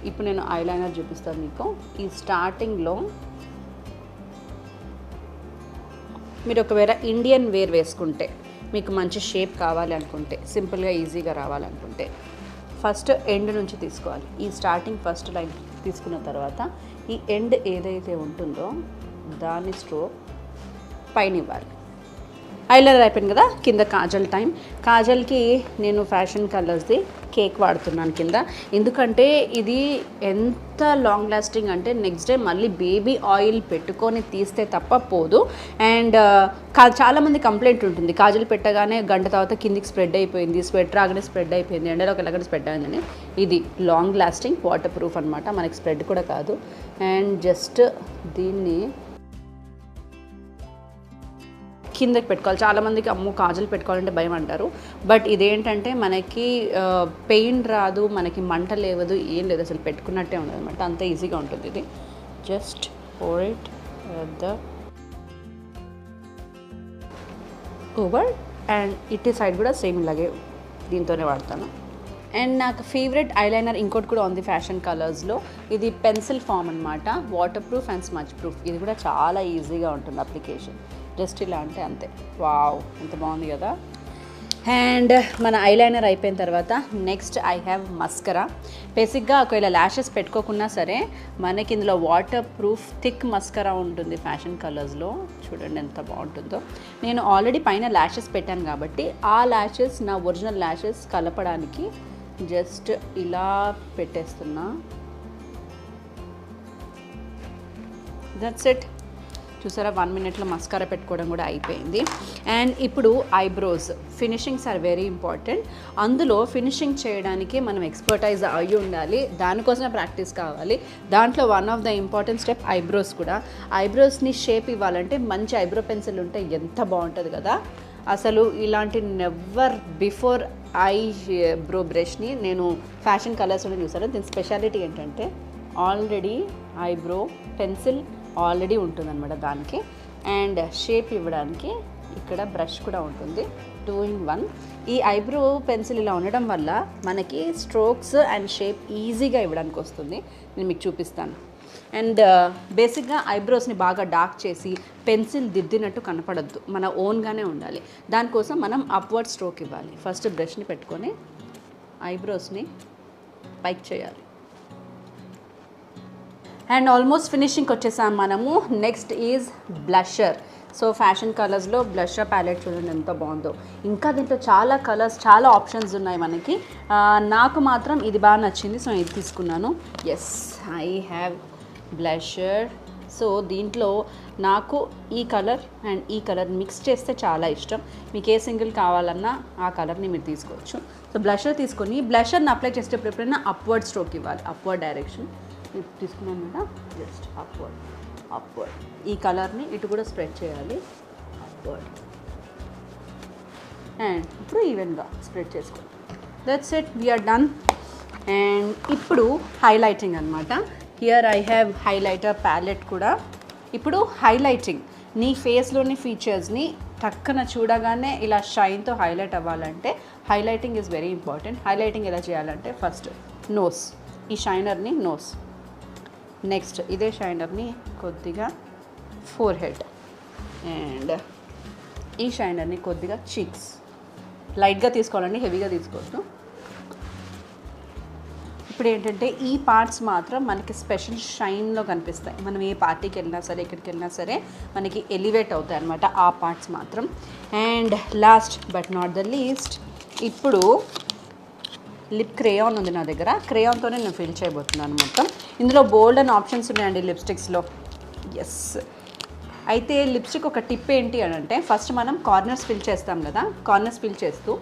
ఇప్పుడు నేను ఐలైనర్ చూపిస్తాను మీకు. ఈ స్టార్టింగ్లో మీరు ఒకవేళ ఇండియన్ వేర్ వేసుకుంటే, మీకు మంచి షేప్ కావాలి అనుకుంటే, సింపుల్గా ఈజీగా రావాలనుకుంటే ఫస్ట్ ఎండ్ నుంచి తీసుకోవాలి. ఈ స్టార్టింగ్ ఫస్ట్ లైన్ తీసుకున్న తర్వాత ఈ ఎండ్ ఏదైతే ఉంటుందో దాని స్ట్రోక్ పైన ఇవ్వాలి. ఐలైనర్ అయిపోయింది కదా, కింద కాజల్ టైం. కాజల్కి నేను ఫ్యాషన్ కలర్స్ది కేక్ వాడుతున్నాను కింద, ఎందుకంటే ఇది ఎంత లాంగ్ లాస్టింగ్ అంటే నెక్స్ట్ డే మళ్ళీ బేబీ ఆయిల్ పెట్టుకొని తీస్తే తప్ప పోదు. అండ్ చాలామంది కంప్లైంట్ ఉంటుంది, కాజల్ పెట్టగానే గంట తర్వాత కిందికి స్ప్రెడ్ అయిపోయింది, స్వెట్ రాగానే స్ప్రెడ్ అయిపోయింది, ఎండలోకి వెళ్ళగానే స్ప్రెడ్ అయిందని. ఇది లాంగ్ లాస్టింగ్ వాటర్ ప్రూఫ్ అనమాట, మనకి స్ప్రెడ్ కూడా కాదు. అండ్ జస్ట్ దీన్ని కిందకి పెట్టుకోవాలి. చాలామందికి అమ్మో కాజల్ పెట్టుకోవాలంటే భయం అంటారు, బట్ ఇదేంటంటే మనకి పెయిన్ రాదు, మనకి మంట లేవదు, ఏం లేదు, అసలు పెట్టుకున్నట్టే ఉండదు అనమాట, అంత ఈజీగా ఉంటుంది ఇది. Just pour it at the over and ఇటు సైడ్ కూడా సేమ్ ఇలాగే దీంతోనే వాడతాను. అండ్ నాకు ఫేవరెట్ ఐలైనర్ ఇంకోటి కూడా ఉంది ఫ్యాషన్ కలర్స్లో, ఇది పెన్సిల్ ఫామ్ అనమాట, water proof and smudge proof. ఇది కూడా చాలా ఈజీగా ఉంటుంది అప్లికేషన్, జస్ట్ ఇలా అంటే అంతే. వావ్, ఎంత బాగుంది కదా. అండ్ మన ఐలైనర్ అయిపోయిన తర్వాత నెక్స్ట్ ఐ హ్యావ్ మస్కరా. బేసిక్గా ఒకవేళ ల్యాషెస్ పెట్టుకోకున్నా సరే మనకి ఇందులో వాటర్ ప్రూఫ్ థిక్ మస్కరా ఉంటుంది ఫ్యాషన్ కలర్స్లో, చూడండి ఎంత బాగుంటుందో. నేను ఆల్రెడీ పైన ల్యాషెస్ పెట్టాను కాబట్టి ఆ ల్యాషెస్ నా ఒరిజినల్ ల్యాషెస్ కలపడానికి జస్ట్ ఇలా పెట్టేస్తున్నా. That's it. చూసారా, 1 minute మస్కారా పెట్టుకోవడం కూడా అయిపోయింది. అండ్ ఇప్పుడు eyebrows finishings are very important. అందులో ఫినిషింగ్ చేయడానికి మనం ఎక్స్పర్టైజ్ అయ్యి ఉండాలి, దానికోసమే ప్రాక్టీస్ కావాలి. దాంట్లో one of the important step eyebrows కూడా. ఐబ్రోస్ని షేప్ ఇవ్వాలంటే మంచి ఐబ్రో పెన్సిల్ ఉంటే ఎంత బాగుంటుంది కదా. అసలు ఇలాంటి నెవర్ బిఫోర్ ఐబ్రో బ్రష్ని నేను ఫ్యాషన్ కలర్స్లోనే చూసాను. దీని స్పెషాలిటీ ఏంటంటే ఆల్రెడీ ఐబ్రో పెన్సిల్ ఆల్రెడీ ఉంటుందన్నమాట దానికి, అండ్ షేప్ ఇవ్వడానికి ఇక్కడ బ్రష్ కూడా ఉంటుంది, 2 in 1. ఈ ఐబ్రో పెన్సిల్ ఇలా ఉండడం వల్ల మనకి స్ట్రోక్స్ అండ్ షేప్ ఈజీగా ఇవ్వడానికి వస్తుంది. నేను మీకు చూపిస్తాను. అండ్ బేసిక్గా ఐబ్రోస్ని బాగా డార్క్ చేసి పెన్సిల్ దిద్దినట్టు కనపడద్దు, మన ఓన్గానే ఉండాలి. దానికోసం మనం అప్వర్డ్ స్ట్రోక్ ఇవ్వాలి. ఫస్ట్ బ్రష్ని పెట్టుకొని ఐబ్రోస్ని పైకి చేయాలి. అండ్ ఆల్మోస్ట్ ఫినిషింగ్కి వచ్చేసాం మనము. Next is blusher. So fashion కలర్స్లో బ్లషర్ ప్యాలెట్ చూడండి ఎంత బాగుందో. ఇంకా దీంట్లో చాలా కలర్స్, చాలా ఆప్షన్స్ ఉన్నాయి మనకి. నాకు మాత్రం ఇది బాగా నచ్చింది, సో ఇది తీసుకున్నాను. Yes, I have blusher. So దీంట్లో నాకు ఈ కలర్ అండ్ ఈ కలర్ మిక్స్ చేస్తే చాలా ఇష్టం. మీకు ఏ సింగిల్ కావాలన్నా ఆ కలర్ని మీరు తీసుకోవచ్చు. సో బ్లషర్ తీసుకొని బ్లషర్ని అప్లై చేసేటప్పుడు ఎప్పుడైనా అప్వర్డ్ స్ట్రోక్ ఇవ్వాలి, అప్వర్డ్ డైరెక్షన్ తీసుకున్నాను కదా, జస్ట్ అప్వర్డ్. ఈ కలర్ని ఇటు కూడా స్ప్రెడ్ చేయాలి, అప్వర్డ్. అండ్ ఇప్పుడు ఈవెన్గా స్ప్రెడ్ చేసుకోండి. That's it, we are done. And ఇప్పుడు హైలైటింగ్ అనమాట. Here I have highlighter palette కూడా. ఇప్పుడు హైలైటింగ్, నీ ఫేస్లోని ఫీచర్స్ని టక్కన చూడగానే ఇలా షైన్తో హైలైట్ అవ్వాలంటే highlighting is very important. Highlighting ఎలా చేయాలంటే ఫస్ట్ నోస్, ఈ షైనర్ని నోస్, నెక్స్ట్ ఇదే షైనర్ని కొద్దిగా ఫోర్ హెడ్, అండ్ ఈ షైనర్ని కొద్దిగా చీక్స్. లైట్గా తీసుకోవాలండి, హెవీగా తీసుకోవద్దు. ఇప్పుడు ఏంటంటే ఈ పార్ట్స్ మాత్రం మనకి స్పెషల్ షైన్లో కనిపిస్తాయి. మనం ఏ పార్టీకి వెళ్ళినా సరే, ఎక్కడికి వెళ్ళినా సరే మనకి ఎలివేట్ అవుతాయి అన్నమాట ఆ పార్ట్స్ మాత్రం. And last but not the least, ఇప్పుడు లిప్ క్రేయాన్ ఉంది నా దగ్గర. క్రేయాన్తోనే నేను ఫిల్ చేయబోతున్నాను మొత్తం. ఇందులో బోల్డ్ అండ్ ఆప్షన్స్ ఉన్నాయండి లిప్స్టిక్స్లో. ఎస్, అయితే లిప్స్టిక్ ఒక టిప్ ఏంటి అని అంటే, ఫస్ట్ మనం కార్నర్స్ ఫిల్ చేస్తాం కదా, కార్నర్స్ ఫిల్ చేస్తూ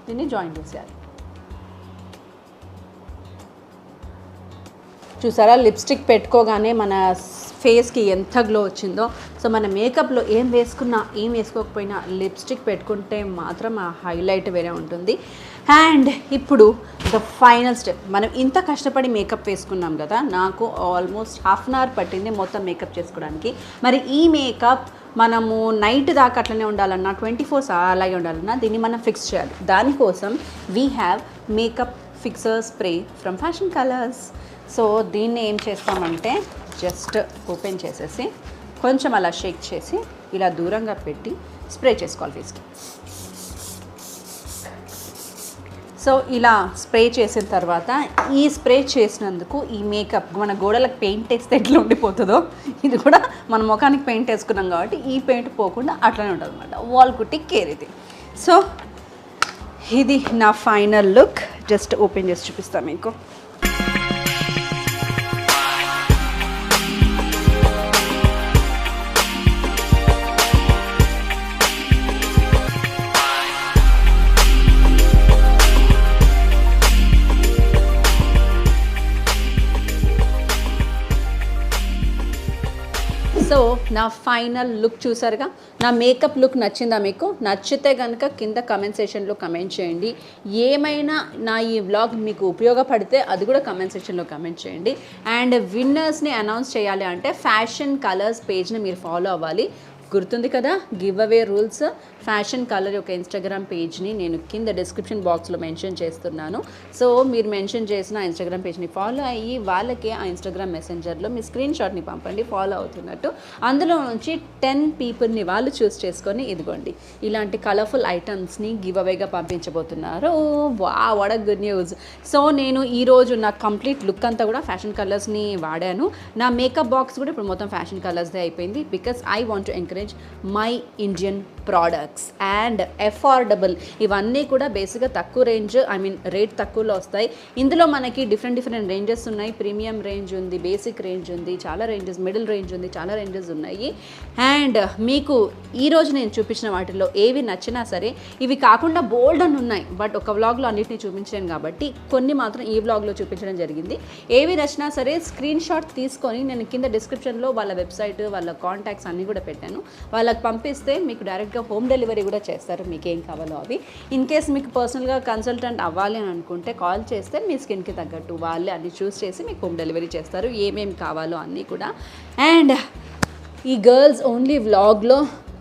దీన్ని జాయిన్ చేసేయాలి. చూసారా, లిప్స్టిక్ పెట్టుకోగానే మన ఫేస్కి ఎంత గ్లో వచ్చిందో. సో మన మేకప్లో ఏం వేసుకున్నా ఏం వేసుకోకపోయినా లిప్స్టిక్ పెట్టుకుంటే మాత్రం ఆ హైలైట్ వేరే ఉంటుంది. అండ్ ఇప్పుడు ద ఫైనల్ స్టెప్, మనం ఇంత కష్టపడి మేకప్ వేసుకున్నాం కదా, నాకు ఆల్మోస్ట్ ½ an hour పట్టింది మొత్తం మేకప్ చేసుకోవడానికి. మరి ఈ మేకప్ మనము నైట్ దాకా అట్లనే ఉండాలన్నా, 24 hours అలాగే ఉండాలన్నా దీన్ని మనం ఫిక్స్ చేయాలి. దానికోసం we have makeup fixer spray from Fashion colours. So దీన్ని ఏం చేస్తామంటే జస్ట్ ఓపెన్ చేసేసి కొంచెం అలా షేక్ చేసి ఇలా దూరంగా పెట్టి స్ప్రే చేసుకోవాలి ఫేస్కి. సో ఇలా స్ప్రే చేసిన తర్వాత ఈ స్ప్రే చేసినందుకు ఈ మేకప్ మన గోడలకు పెయింట్ వేస్తే ఎట్లా ఉండిపోతుందో ఇది కూడా మన ముఖానికి పెయింట్ వేసుకున్నాం కాబట్టి ఈ పెయింట్ పోకుండా అట్లనే ఉంటుంది అనమాట. వాల్ కుట్టి కేర్ ఇది. సో ఇది నా ఫైనల్ లుక్. జస్ట్ ఓపెన్ చేసి చూపిస్తాను మీకు. సో నా ఫైనల్ లుక్ చూసారుగా. నా మేకప్ లుక్ నచ్చిందా మీకు? నచ్చితే కనుక కింద కమెంట్ సెక్షన్లో కమెంట్ చేయండి. ఏమైనా నా ఈ వ్లాగ్ మీకు ఉపయోగపడితే అది కూడా కమెంట్ సెక్షన్లో కమెంట్ చేయండి. అండ్ విన్నర్స్ని అనౌన్స్ చేయాలి అంటే ఫ్యాషన్ కలర్స్ పేజ్ని మీరు ఫాలో అవ్వాలి. గుర్తుంది కదా give away rules. Fashion colour యొక్క ఇన్స్టాగ్రామ్ పేజ్ని నేను కింద డిస్క్రిప్షన్ బాక్స్లో మెన్షన్ చేస్తున్నాను. సో మీరు మెన్షన్ చేసిన ఇన్స్టాగ్రామ్ పేజ్ని ఫాలో అయ్యి వాళ్ళకి ఆ ఇన్స్టాగ్రామ్ మెసెంజర్లో మీ స్క్రీన్ షాట్ని పంపండి ఫాలో అవుతున్నట్టు. అందులో నుంచి 10 పీపుల్ని వాళ్ళు చూస్ చేసుకొని ఇదిగోండి ఇలాంటి కలర్ఫుల్ ఐటమ్స్ని గివ్ అవేగా పంపించబోతున్నారు. What a good news. So నేను ఈరోజు నా కంప్లీట్ లుక్ అంతా కూడా ఫ్యాషన్ కలర్స్ని వాడాను. నా మేకప్ బాక్స్ కూడా ఇప్పుడు మొత్తం ఫ్యాషన్ కలర్స్దే అయిపోయింది. Because I want to encourage my Indian products and affordable. ఇవన్నీ కూడా బేసిక్గా తక్కువ రేంజ్, రేట్ తక్కువలో వస్తాయి. ఇందులో మనకి డిఫరెంట్ రేంజెస్ ఉన్నాయి. ప్రీమియం రేంజ్ ఉంది, బేసిక్ రేంజ్ ఉంది, చాలా రేంజెస్, మిడిల్ రేంజ్ ఉంది, చాలా రేంజెస్ ఉన్నాయి. అండ్ మీకు ఈరోజు నేను చూపించిన వాటిల్లో ఏవి నచ్చినా సరే, ఇవి కాకుండా బోల్డ్ అని ఉన్నాయి బట్ ఒక వ్లాగ్లో అన్నిటిని చూపించాను కాబట్టి కొన్ని మాత్రం ఈ వ్లాగ్లో చూపించడం జరిగింది. ఏవి నచ్చినా సరే స్క్రీన్ షాట్ తీసుకొని నేను కింద డిస్క్రిప్షన్లో వాళ్ళ వెబ్సైట్, వాళ్ళ కాంటాక్ట్స్ అన్నీ కూడా పెట్టాను. వాళ్ళకి పంపిస్తే మీకు డైరెక్ట్గా హోమ్ డెలివరీ కూడా చేస్తారు మీకు ఏం కావాలో అవి. ఇన్ కేస్ మీకు పర్సనల్గా కన్సల్టెంట్ అవ్వాలి అని అనుకుంటే కాల్ చేస్తే మీ స్కిన్కి తగ్గట్టు వాళ్ళే అన్ని చూస్ చేసి మీకు హోమ్ డెలివరీ చేస్తారు ఏమేమి కావాలో అన్నీ కూడా. అండ్ ఈ గర్ల్స్ ఓన్లీ వ్లాగ్లో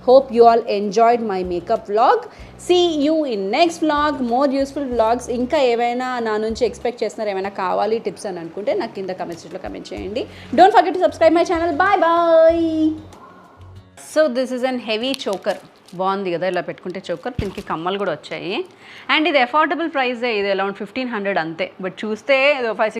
hope you all enjoyed my makeup vlog. See you in next vlog, more useful vlogs. ఇంకా ఏమైనా నా నుంచి ఎక్స్పెక్ట్ చేస్తున్నారు, ఏమైనా కావాలి టిప్స్ అని అనుకుంటే నాకు కింద కమెంట్ సెక్షన్లో కమెంట్ చేయండి. Don't forget to subscribe my channel. Bye bye. So this is an heavy choker. బాగుంది కదా ఇలా పెట్టుకుంటే చోకర్. దీనికి కమ్మలు కూడా వచ్చాయి. అండ్ ఇది అఫోర్డబుల్ ప్రైజే. ఇది అరౌండ్ 1500 అంతే. బట్ చూస్తే 5